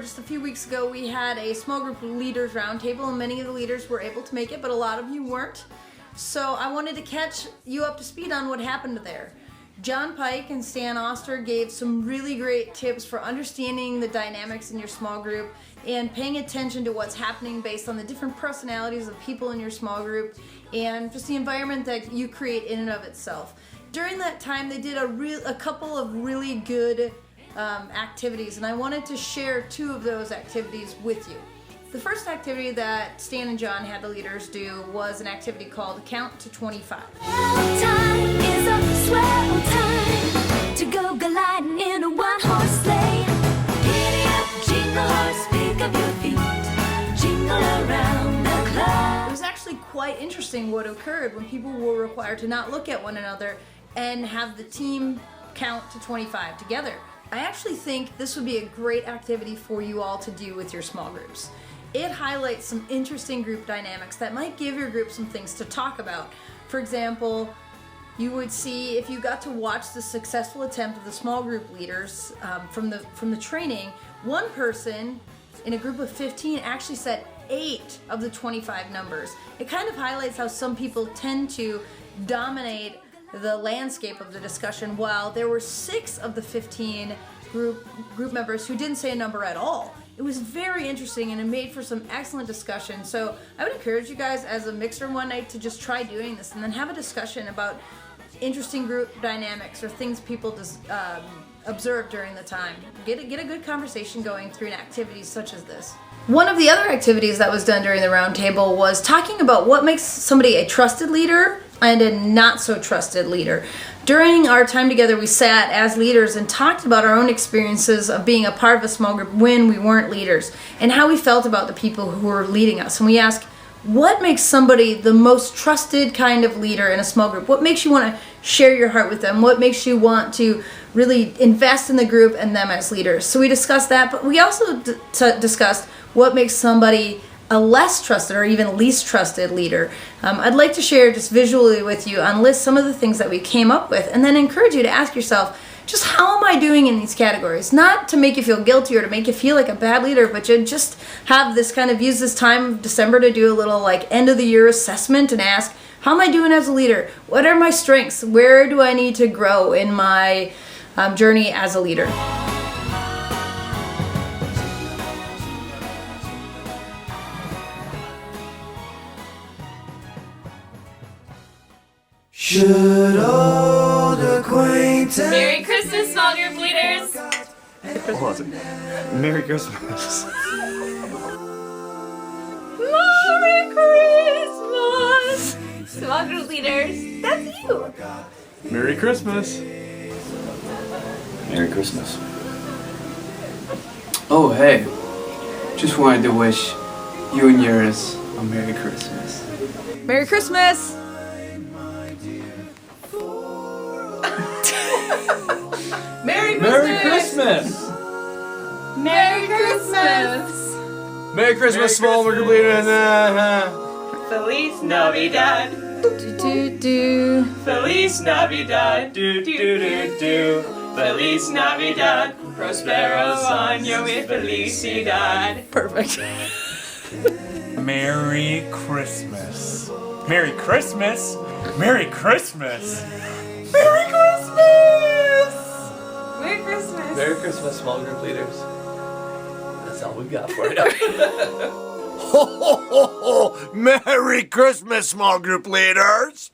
just a few weeks ago, we had a small group leaders roundtable, and many of the leaders were able to make it, but a lot of you weren't. So I wanted to catch you up to speed on what happened there. John Pike and Stan Oster gave some really great tips for understanding the dynamics in your small group and paying attention to what's happening based on the different personalities of people in your small group and just the environment that you create in and of itself. During that time, they did a couple of really good activities, and I wanted to share two of those activities with you. The first activity that Stan and John had the leaders do was an activity called Count to 25. Time is a swell time to go gliding in a one-horse sleigh. Giddy up, jingle horse, pick up your feet, jingle around the clock. It was actually quite interesting what occurred when people were required to not look at one another and have the team count to 25 together. I actually think this would be a great activity for you all to do with your small groups. It highlights some interesting group dynamics that might give your group some things to talk about. For example, you would see if you got to watch the successful attempt of the small group leaders from the training, one person in a group of 15 actually said 8 of the 25 numbers. It kind of highlights how some people tend to dominate the landscape of the discussion, while there were 6 of the 15 group members who didn't say a number at all. It was very interesting and it made for some excellent discussion. So I would encourage you guys as a mixer one night to just try doing this and then have a discussion about interesting group dynamics or things people observe during the time. Get a good conversation going through an activity such as this. One of the other activities that was done during the roundtable was talking about what makes somebody a trusted leader and a not so trusted leader. During our time together, we sat as leaders and talked about our own experiences of being a part of a small group when we weren't leaders and how we felt about the people who were leading us. And we asked, what makes somebody the most trusted kind of leader in a small group? What makes you want to share your heart with them? What makes you want to really invest in the group and them as leaders? So we discussed that, but we also discussed what makes somebody a less trusted or even least trusted leader. I'd like to share just visually with you on list some of the things that we came up with and then encourage you to ask yourself, just how am I doing in these categories? Not to make you feel guilty or to make you feel like a bad leader, but to just have this kind of use this time of December to do a little like end of the year assessment and ask, how am I doing as a leader? What are my strengths? Where do I need to grow in my journey as a leader? Should old acquaintance. Merry Christmas, small group leaders! What was it? Merry Christmas. Merry Christmas! Small group leaders, that's you! Merry Christmas. Merry Christmas. Oh, hey. Just wanted to wish you and yours a Merry Christmas. Merry Christmas! Merry Merry Christmas. Merry Christmas! Merry Christmas, small group leaders. Feliz Navidad! Do. Feliz Navidad! Do do do do. Feliz Navidad! Prospero año y felicidad! Perfect. Merry Christmas. Merry Christmas. Merry Christmas. Merry Christmas. Merry Christmas! Merry Christmas, small group leaders. That's all we got for you. Ho, ho, ho, ho! Merry Christmas, small group leaders!